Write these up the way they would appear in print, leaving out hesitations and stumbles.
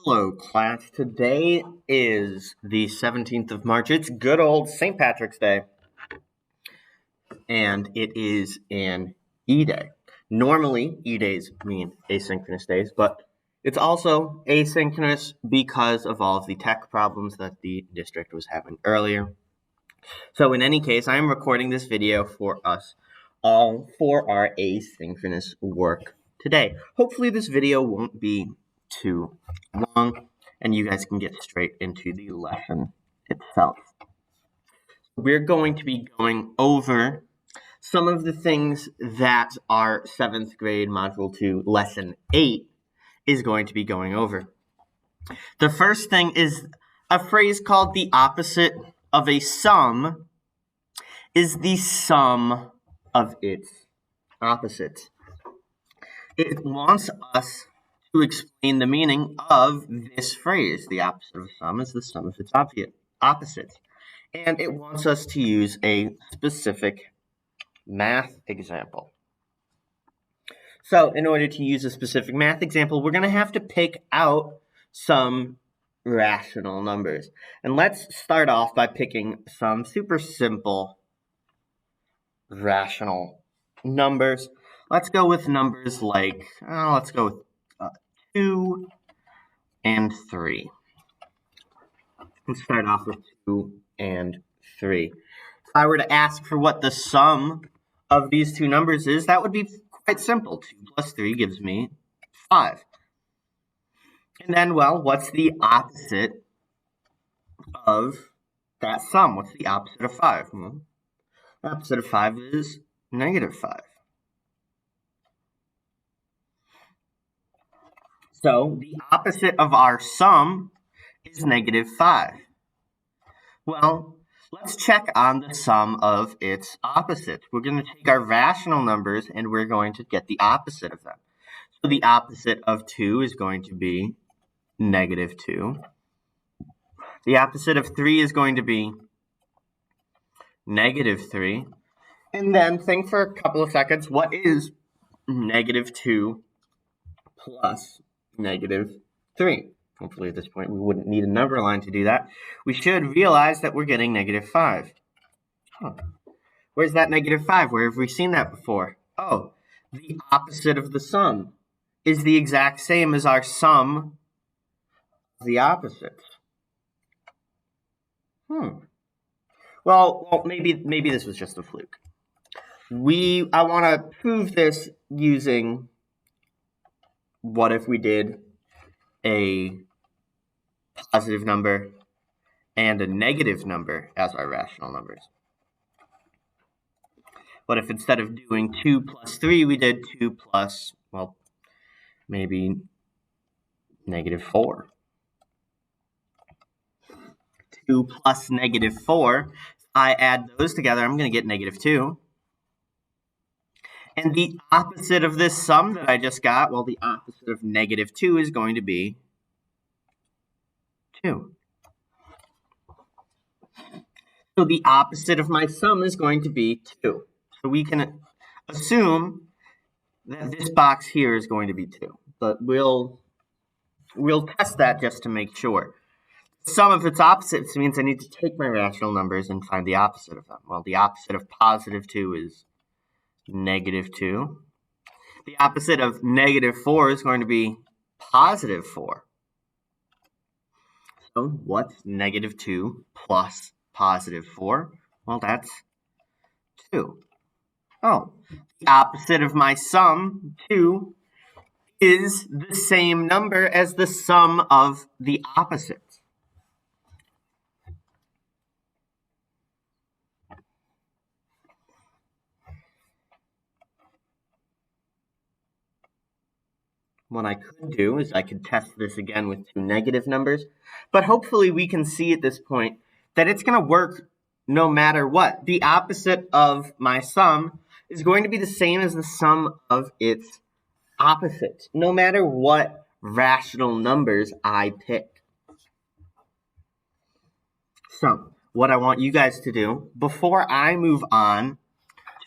Hello, class. Today is the 17th of March. It's good old St. Patrick's Day. And it is an E-Day. Normally, E-Days mean asynchronous days, but it's also asynchronous because of all of the tech problems that the district was having earlier. So in any case, I am recording this video for us all for our asynchronous work today. Hopefully this video won't be too long and you guys can get straight into the lesson itself. We're going to be going over some of the things that our 7th grade Module 2 Lesson 8 is going to be going over. The first thing is a phrase called the opposite of a sum is the sum of its opposites. It wants us to explain the meaning of this phrase. The opposite of a sum is the sum of its opposites. And it wants us to use a specific math example. So in order to use a specific math example, we're going to have to pick out some rational numbers. And let's start off by picking some super simple rational numbers. Let's go with numbers like, let's go with 2 and 3. Let's start off with 2 and 3. If I were to ask for what the sum of these two numbers is, that would be quite simple. 2 plus 3 gives me 5. And then, well, what's the opposite of that sum? What's the opposite of 5? Well, the opposite of 5 is negative 5. So the opposite of our sum is negative 5. Well, let's check on the sum of its opposites. We're going to take our rational numbers and we're going to get the opposite of them. So the opposite of 2 is going to be negative 2. The opposite of 3 is going to be negative 3. And then think for a couple of seconds, what is negative 2 plus negative 3? Hopefully at this point we wouldn't need a number line to do that. We should realize that we're getting negative 5. Where's that negative 5? Where have we seen that before? Oh, the opposite of the sum is the exact same as our sum of the opposites. Well, maybe this was just a fluke. I want to prove this using what if we did a positive number and a negative number as our rational numbers. What if instead of doing 2 plus 3, we did 2 plus, well, maybe negative 4. 2 plus negative 4, I add those together, I'm going to get negative 2. And the opposite of this sum that I just got, well, the opposite of negative 2 is going to be 2. So the opposite of my sum is going to be 2. So we can assume that this box here is going to be 2. But we'll test that just to make sure. The sum of its opposites means I need to take my rational numbers and find the opposite of them. Well, the opposite of positive 2 is negative 2. The opposite of negative 4 is going to be positive 4. So what's negative 2 plus positive 4? Well, that's 2. Oh, the opposite of my sum, 2, is the same number as the sum of the opposites. What I could do is I could test this again with 2 negative numbers, but hopefully we can see at this point that it's going to work no matter what. The opposite of my sum is going to be the same as the sum of its opposites, no matter what rational numbers I pick. So, what I want you guys to do, before I move on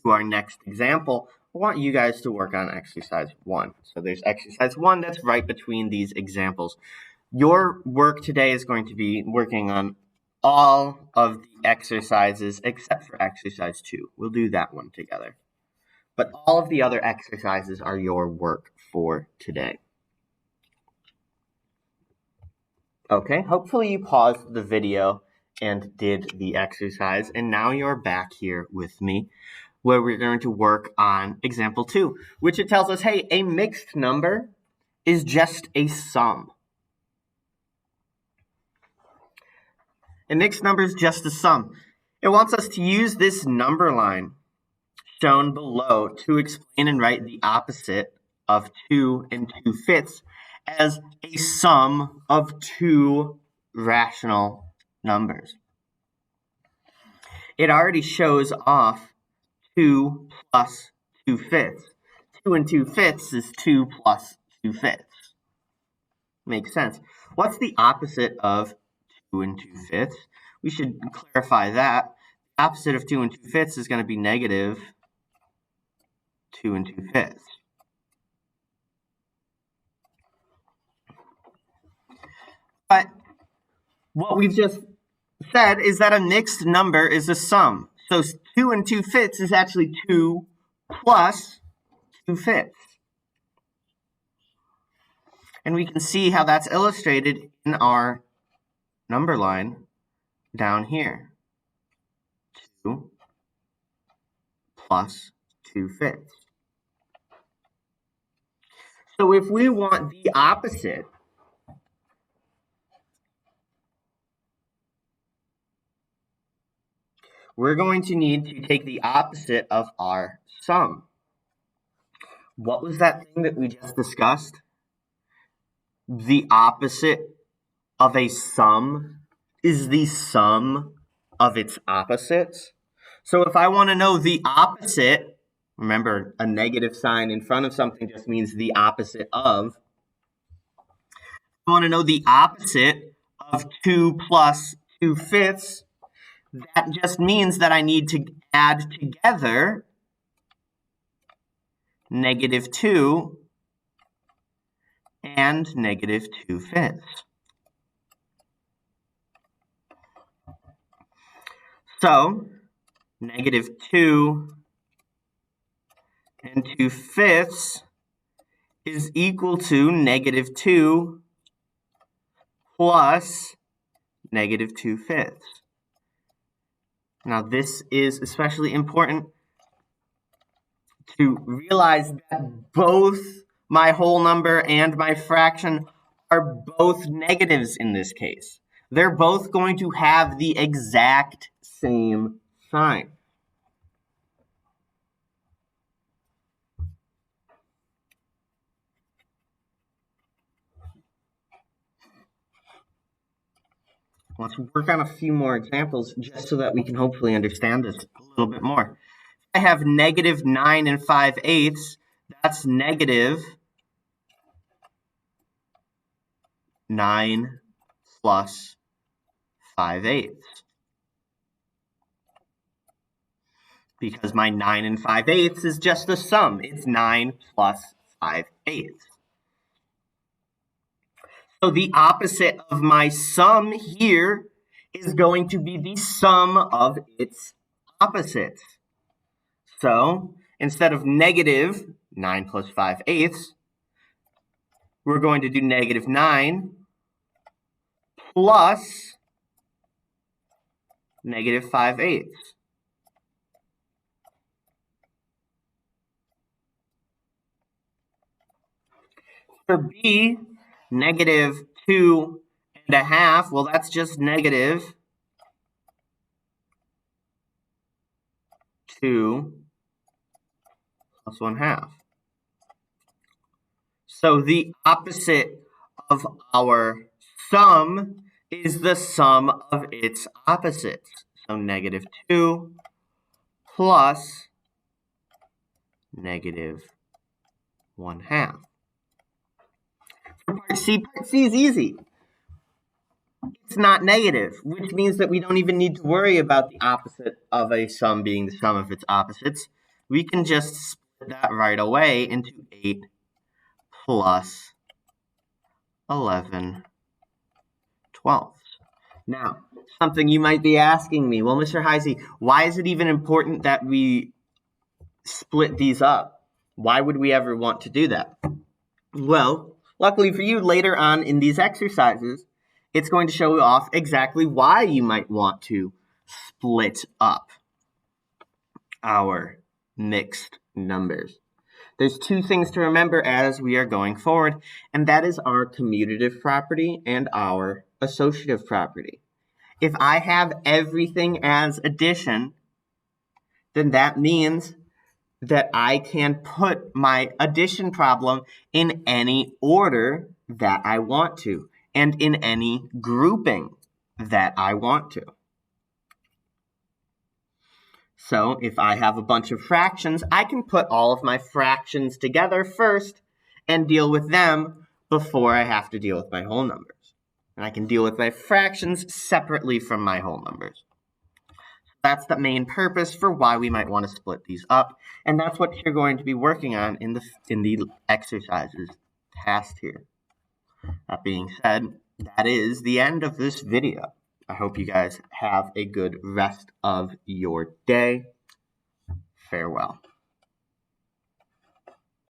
to our next example, I want you guys to work on exercise 1. So there's exercise 1 that's right between these examples. Your work today is going to be working on all of the exercises except for exercise 2. We'll do that one together. But all of the other exercises are your work for today. Okay, hopefully you paused the video and did the exercise, and now you're back here with me where we're going to work on example 2, which it tells us, hey, a mixed number is just a sum. A mixed number is just a sum. It wants us to use this number line shown below to explain and write the opposite of 2 and 2/5 as a sum of two rational numbers. It already shows off 2 plus 2/5. 2 and 2/5 is 2 plus 2/5. Makes sense. What's the opposite of 2 and 2/5? We should clarify that. The opposite of 2 and 2/5 is going to be negative 2 and 2/5. But what we've just said is that a mixed number is a sum. So 2 and 2/5 is actually 2 plus 2/5. And we can see how that's illustrated in our number line down here. 2 plus 2/5. So if we want the opposite, we're going to need to take the opposite of our sum. What was that thing that we just discussed? The opposite of a sum is the sum of its opposites. So if I want to know the opposite, remember a negative sign in front of something just means the opposite of. I want to know the opposite of 2 plus 2/5. That just means that I need to add together negative 2 and negative 2/5. So, negative 2 and 2/5 is equal to negative 2 plus negative 2/5. Now, this is especially important to realize that both my whole number and my fraction are both negatives in this case. They're both going to have the exact same sign. Let's work on a few more examples just so that we can hopefully understand this a little bit more. I have negative 9 and 5/8. That's negative 9 plus 5/8. Because my 9 and 5/8 is just a sum. It's 9 plus 5/8. So the opposite of my sum here is going to be the sum of its opposites. So instead of negative 9 plus 5/8, we're going to do negative 9 plus negative 5/8. For B, negative 2 1/2, well, that's just negative 2 plus 1/2. So the opposite of our sum is the sum of its opposites. So negative 2 plus negative 1/2. For part C is easy. It's not negative, which means that we don't even need to worry about the opposite of a sum being the sum of its opposites. We can just split that right away into 8 plus 11 12ths. Now, something you might be asking me, well, Mr. Heisey, why is it even important that we split these up? Why would we ever want to do that? Well, luckily for you, later on in these exercises, it's going to show off exactly why you might want to split up our mixed numbers. There's two things to remember as we are going forward, and that is our commutative property and our associative property. If I have everything as addition, then that means that I can put my addition problem in any order that I want to, and in any grouping that I want to. So if I have a bunch of fractions, I can put all of my fractions together first and deal with them before I have to deal with my whole numbers. And I can deal with my fractions separately from my whole numbers. That's the main purpose for why we might want to split these up, and that's what you're going to be working on in the exercises tasked here. That being said, that is the end of this video. I hope you guys have a good rest of your day. Farewell.